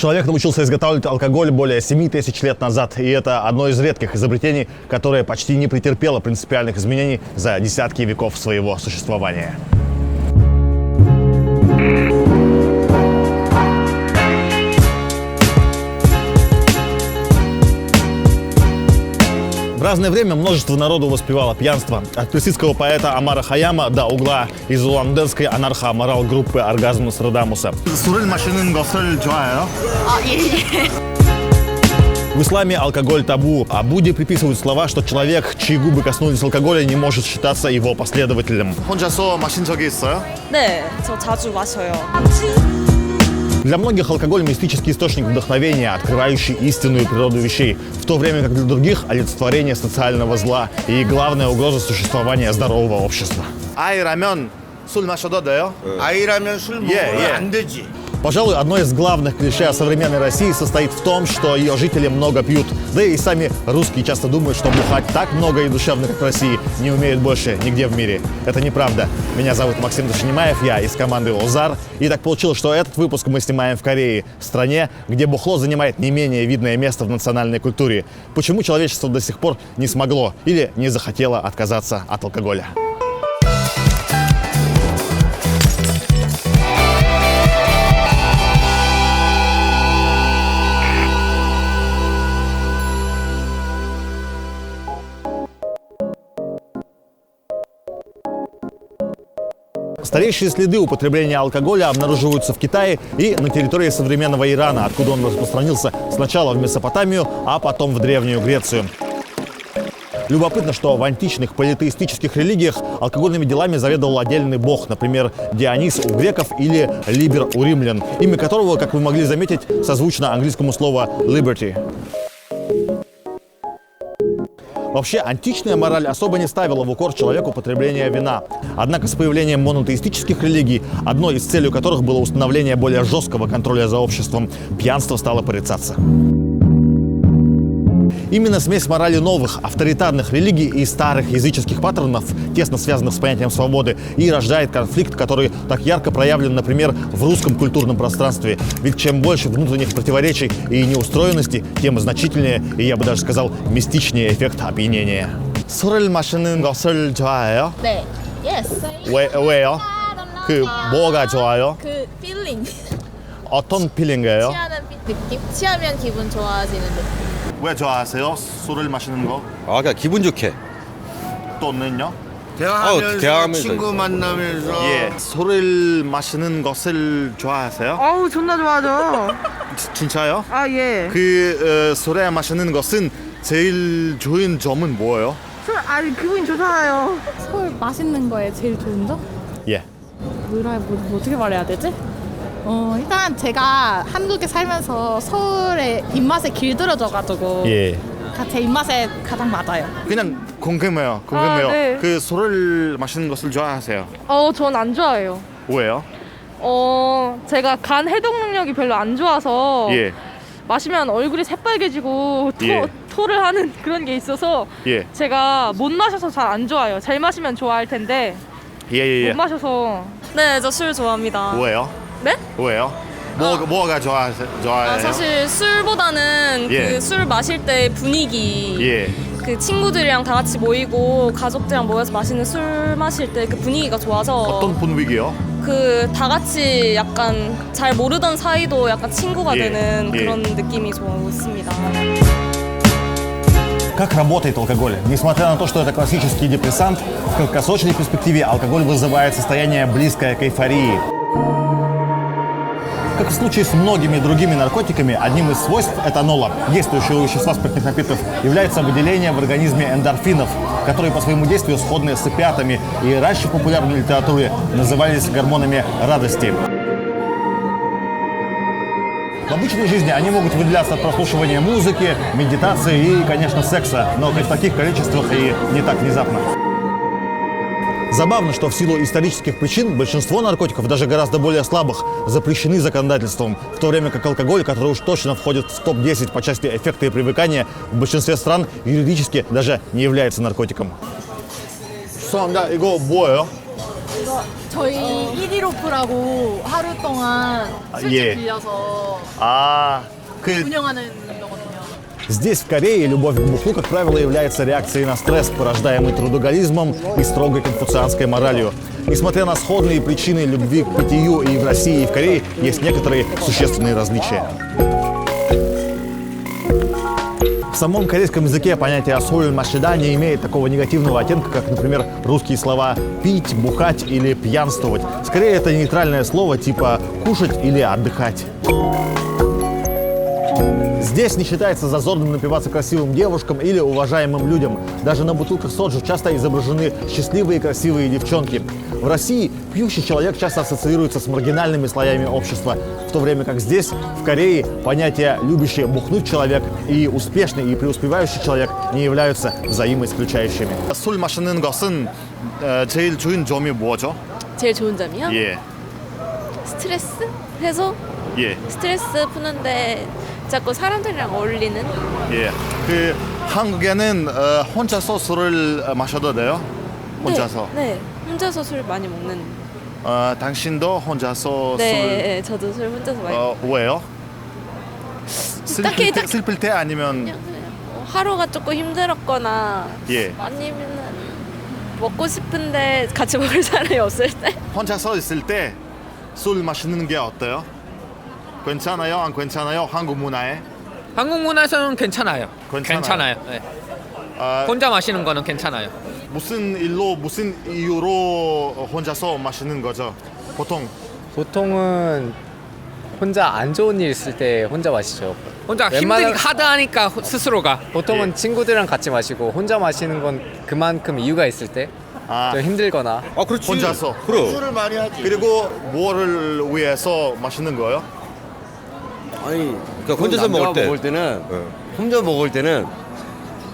Человек научился изготавливать алкоголь более 7000 лет назад, и это одно из редких изобретений, которое почти не претерпело принципиальных изменений за десятки веков своего существования. В разное время множество народу воспевало пьянство. От персидского поэта Омара Хайяма до угла из улан-удэнской анархо-аморал группы «Оргазм Нострадамуса». В исламе алкоголь табу, а Будде приписывают слова, что человек, чьи губы коснулись алкоголя, не может считаться его последователем. 네, 저 자주 마셔요. Для многих алкоголь – мистический источник вдохновения, открывающий истинную природу вещей, в то время как для других – олицетворение социального зла и главная угроза существования здорового общества. 아이라면 술 마셔도 돼요? 아이라면 술 먹으면 안 되지. Пожалуй, одно из главных клише о современной России состоит в том, что ее жители много пьют. Да и сами русские часто думают, что бухать так много и душевно, как в России, не умеют больше нигде в мире. Это неправда. Меня зовут Максим Дашинимаев, я из команды «Озар». И так получилось, что этот выпуск мы снимаем в Корее, стране, где бухло занимает не менее видное место в национальной культуре. Почему человечество до сих пор не смогло или не захотело отказаться от алкоголя? Старейшие следы употребления алкоголя обнаруживаются в Китае и на территории современного Ирана, откуда он распространился сначала в Месопотамию, а потом в Древнюю Грецию. Любопытно, что в античных политеистических религиях алкогольными делами заведовал отдельный бог, например, Дионис у греков или Либер у римлян, имя которого, как вы могли заметить, созвучно английскому слову «liberty». Вообще, античная мораль особо не ставила в укор человеку употребление вина. Однако с появлением монотеистических религий, одной из целей которых было установление более жесткого контроля за обществом, пьянство стало порицаться. Именно смесь морали новых, авторитарных религий и старых языческих паттернов, тесно связанных с понятием свободы, и рождает конфликт, который так ярко проявлен, например, в русском культурном пространстве. Ведь чем больше внутренних противоречий и неустроенности, тем значительнее, и я бы даже сказал, мистичнее эффект опьянения. 술을 마시는 것을 좋아해요? 네, yes. 왜요? 그 뭐가 좋아요? 그 feeling. 어떤 필링이에요? 취하는 느낌? 취하면 기분 좋아지는 느낌. 왜 좋아하세요? 술을 마시는 거? 아, 그냥 기분 좋게. 또는요? 대화하면서 대화하면서 친구 있어. 만나면서 예. 술을 마시는 것을 좋아하세요? 아우 존나 좋아하죠. 진짜요? 아 예. 술에 마시는 것은 제일 좋은 점은 뭐예요? 술 아니 기분이 좋잖아요. 술 맛있는 거에 제일 좋은 점? 예. 뭐 어떻게 말해야 되지? 일단 제가 한국에 살면서 서울의 입맛에 길들여져가지고 예. 제 입맛에 가장 맞아요. 그냥 궁금해요. 아, 네. 그 술을 마시는 것을 좋아하세요? 전 안 좋아해요. 왜요? 제가 간 해독 능력이 별로 안 좋아서 예. 마시면 얼굴이 새빨개지고 예. 토를 하는 그런 게 있어서 예. 제가 못 마셔서 잘 안 좋아해요. 잘 마시면 좋아할 텐데 예. 못 마셔서. 네, 저 술 좋아합니다. 왜요? 네? 왜요? 뭐가 좋아해요? 사실 술보다는 예. 그 술 마실 때 분위기, 예. 그 친구들이랑 다 같이 모이고 가족들이랑 모여서 마시는 술 마실 때 그 분위기가 좋아서 어떤 분위기요? 그 다 같이 약간 잘 모르던 사이도 약간 친구가 예. 되는 예. 그런 느낌이 좋습니다. Как работает алкоголь? Несмотря на то, что это классический депрессант, в краткосрочной перспективе алкоголь вызывает состояние, близкое к эйфории. Как в случае с многими другими наркотиками, одним из свойств этанола, действующего вещества спиртных напитков, является выделение в организме эндорфинов, которые по своему действию сходны с опиатами и раньше в популярной литературе назывались гормонами радости. В обычной жизни они могут выделяться от прослушивания музыки, медитации и, конечно, секса, но в таких количествах и не так внезапно. Забавно, что в силу исторических причин большинство наркотиков, даже гораздо более слабых, запрещены законодательством, в то время как алкоголь, который уж точно входит в топ-10 по части эффекта и привыкания, в большинстве стран юридически даже не является наркотиком. 죄송합니다. 이거 뭐예요? 저희 1일 오프라고 하루 동안 술집 예. 빌려서 그 운영하는 거거든요. Здесь, в Корее, любовь к бухлу, как правило, является реакцией на стресс, порождаемый трудоголизмом и строгой конфуцианской моралью. Несмотря на сходные причины любви к питью и в России, и в Корее есть некоторые существенные различия. В самом корейском языке понятие «соль машида» не имеет такого негативного оттенка, как, например, русские слова «пить», «бухать» или «пьянствовать». Скорее, это нейтральное слово типа «кушать» или «отдыхать». Здесь не считается зазорным напиваться красивым девушкам или уважаемым людям. Даже на бутылках соджу часто изображены счастливые и красивые девчонки. В России пьющий человек часто ассоциируется с маргинальными слоями общества, в то время как здесь, в Корее, понятия «любящий бухнуть человек» и «успешный и преуспевающий человек» не являются взаимоисключающими. 술 마시는 것은 제일 좋은 점이 뭐죠? 제일 좋은 점이요? 예, 스트레스 해소? 예, 스트레스 푸는데 자꾸 사람들이랑 어울리는? 예. 그 한국에는 혼자서 술을 마셔도 돼요? 혼자서? 네, 혼자서 술 많이 먹는. 당신도 혼자서 네, 저도 술 혼자서 많이. 왜요? 딱히 슬플 때 아니면 그냥 하루가 조금 힘들었거나 예. 아니면은 먹고 싶은데 같이 먹을 사람이 없을 때. 혼자서 있을 때 술 마시는 게 어때요? 괜찮아요? 안 괜찮아요? 한국 문화에? 한국 문화에서는 괜찮아요. 괜찮아요. 네. 아, 혼자 마시는 거는 괜찮아요. 무슨 일로 무슨 이유로 혼자서 마시는 거죠? 보통 보통은 혼자 안 좋은 일 있을 때 혼자 마시죠. 혼자 웬만하면- 하드하니까 스스로가. 보통은 예. 친구들이랑 같이 마시고 혼자 마시는 건 그만큼 이유가 있을 때 아, 좀 힘들거나 아 그렇지. 혼자서. 그럼. 술을 많이 하지. 그리고 뭐를 위해서 마시는 거예요? 아니 그러니까 혼자서 먹을 때는 혼자 먹을 때는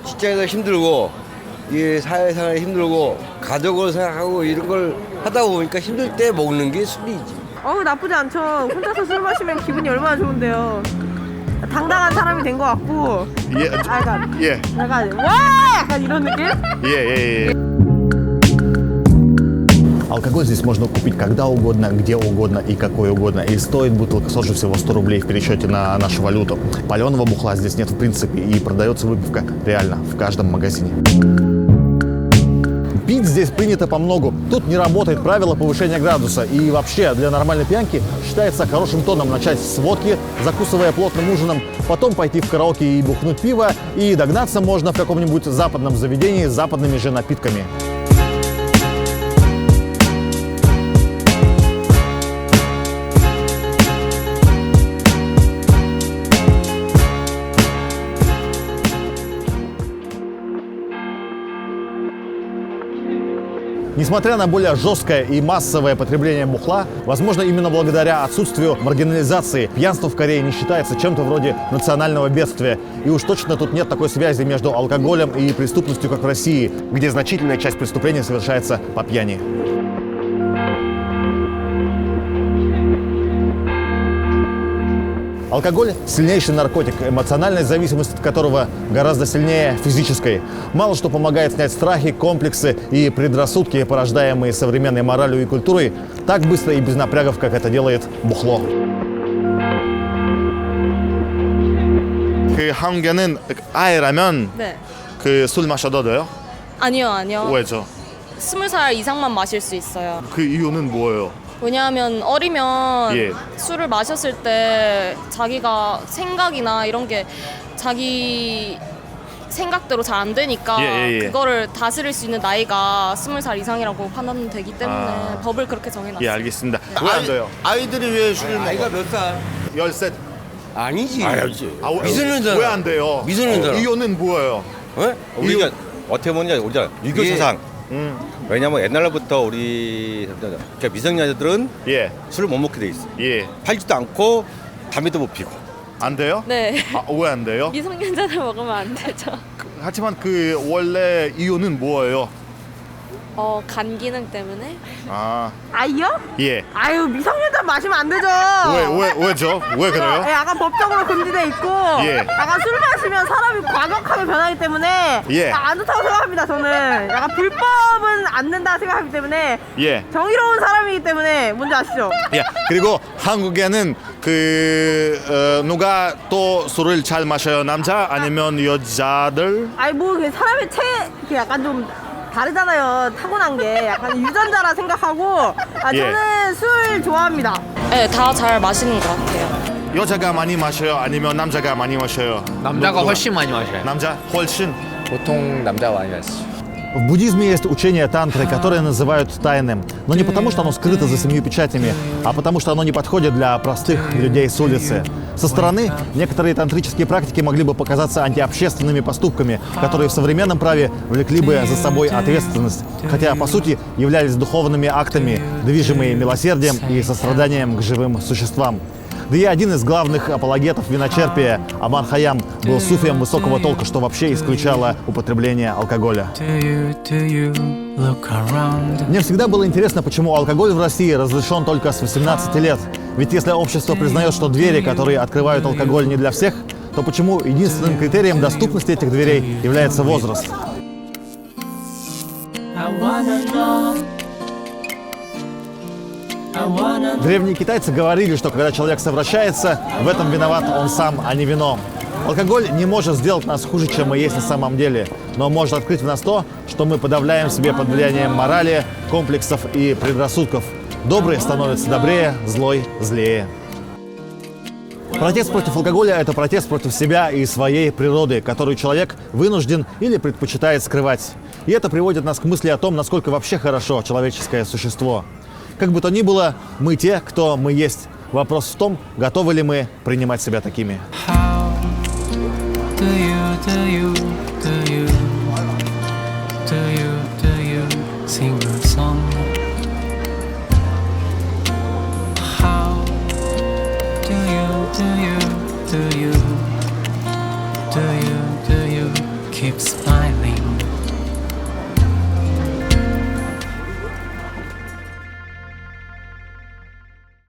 직장에서 힘들고 이 사회생활이 힘들고 가족을 생각하고 이런 걸 하다 보니까 힘들 때 먹는 게 술이지. 나쁘지 않죠. 혼자서 술 마시면 기분이 얼마나 좋은데요. 당당한 사람이 된 것 같고 예, 약간 예, 약간 이런 느낌? 예. Алкоголь здесь можно купить когда угодно, где угодно и какой угодно. И стоит бутылка соджу всего 100 рублей в пересчете на нашу валюту. Паленого бухла здесь нет в принципе, и продается выпивка реально в каждом магазине. Пить здесь принято помногу. Тут не работает правило повышения градуса. И вообще для нормальной пьянки считается хорошим тоном начать с водки, закусывая плотным ужином, потом пойти в караоке и бухнуть пиво, и догнаться можно в каком-нибудь западном заведении с западными же напитками. Несмотря на более жесткое и массовое потребление бухла, возможно, именно благодаря отсутствию маргинализации, пьянство в Корее не считается чем-то вроде национального бедствия. И уж точно тут нет такой связи между алкоголем и преступностью, как в России, где значительная часть преступлений совершается по пьяни. Алкоголь – сильнейший наркотик, эмоциональная зависимость от которого гораздо сильнее физической. Мало что помогает снять страхи, комплексы и предрассудки, порождаемые современной моралью и культурой, так быстро и без напрягов, как это делает бухло. 그 한국에는 아이라면 네. 그 술 마셔도 돼요? 아니요. 왜죠? 20살 이상만 마실 수 있어요. 그 이유는 뭐예요? 왜냐하면 어리면 예. 술을 마셨을 때 자기가 생각이나 이런 게 자기 생각대로 잘 안 되니까 예. 그거를 다스릴 수 있는 나이가 20살 이상이라고 판단되기 때문에 법을 그렇게 정해놨어요. 예, 알겠습니다. 왜 안 돼요? 아이들이 왜 술을 먹어? 아이가 몇 살? 13. 아니지. 아니지. 왜 미성년자잖아. 안 돼요? 미성년자라. 이유는 뭐예요? 우리가 어떻게 보면 우리가 유교 예. 사상. 왜냐면 옛날부터 우리 그러니까 미성년자들은 예. 술을 못 먹게 돼 있어. 예. 팔지도 않고 담배도 못 피고. 안 돼요? 네. 왜 안 돼요? 미성년자들 먹으면 안 되죠. 하지만 그 원래 이유는 뭐예요? 간 기능 때문에. 아, 아이요? 예. 아유 미성년자 마시면 안 되죠. 왜죠? 왜 그래요? 예, 약간 법적으로 금지돼 있고 예. 약간 술 마시면 사람이 과격하게 변하기 때문에 예. 안 좋다고 생각합니다. 저는 약간 불법은 안 된다 생각하기 때문에 예. 정의로운 사람이기 때문에 뭔지 아시죠? 예. 그리고 한국에는 누가 또 술을 잘 마셔요? 남자 아니면 여자들? 아니 뭐 사람의 약간 좀 다르잖아요. 타고난 게 약간 유전자라 생각하고 예. 저는 술 좋아합니다. 네, 다 잘 마시는 것 같아요. 여자가 많이 마셔요? 아니면 남자가 많이 마셔요? 남자가 훨씬 많이 마셔요. 남자 훨씬? 보통 남자가 많이 마시죠. В буддизме есть учение тантры, которое называют тайным. Но не потому, что оно скрыто за 7 печатями, а потому, что оно не подходит для простых людей с улицы. Со стороны некоторые тантрические практики могли бы показаться антиобщественными поступками, которые в современном праве влекли бы за собой ответственность, хотя, по сути, являлись духовными актами, движимые милосердием и состраданием к живым существам. Да и один из главных апологетов виночерпия, Амар Хайям, был суфием высокого толка, что вообще исключало употребление алкоголя. Мне всегда было интересно, почему алкоголь в России разрешен только с 18 лет. Ведь если общество признает, что двери, которые открывают алкоголь, не для всех, то почему единственным критерием доступности этих дверей является возраст? Древние китайцы говорили, что когда человек совращается, в этом виноват он сам, а не вино. Алкоголь не может сделать нас хуже, чем мы есть на самом деле, но может открыть в нас то, что мы подавляем в себе под влиянием морали, комплексов и предрассудков. Добрый становится добрее, злой – злее. Протест против алкоголя – это протест против себя и своей природы, которую человек вынужден или предпочитает скрывать. И это приводит нас к мысли о том, насколько вообще хорошо человеческое существо. Как бы то ни было, мы те, кто мы есть. Вопрос в том, готовы ли мы принимать себя такими. Keep smiling.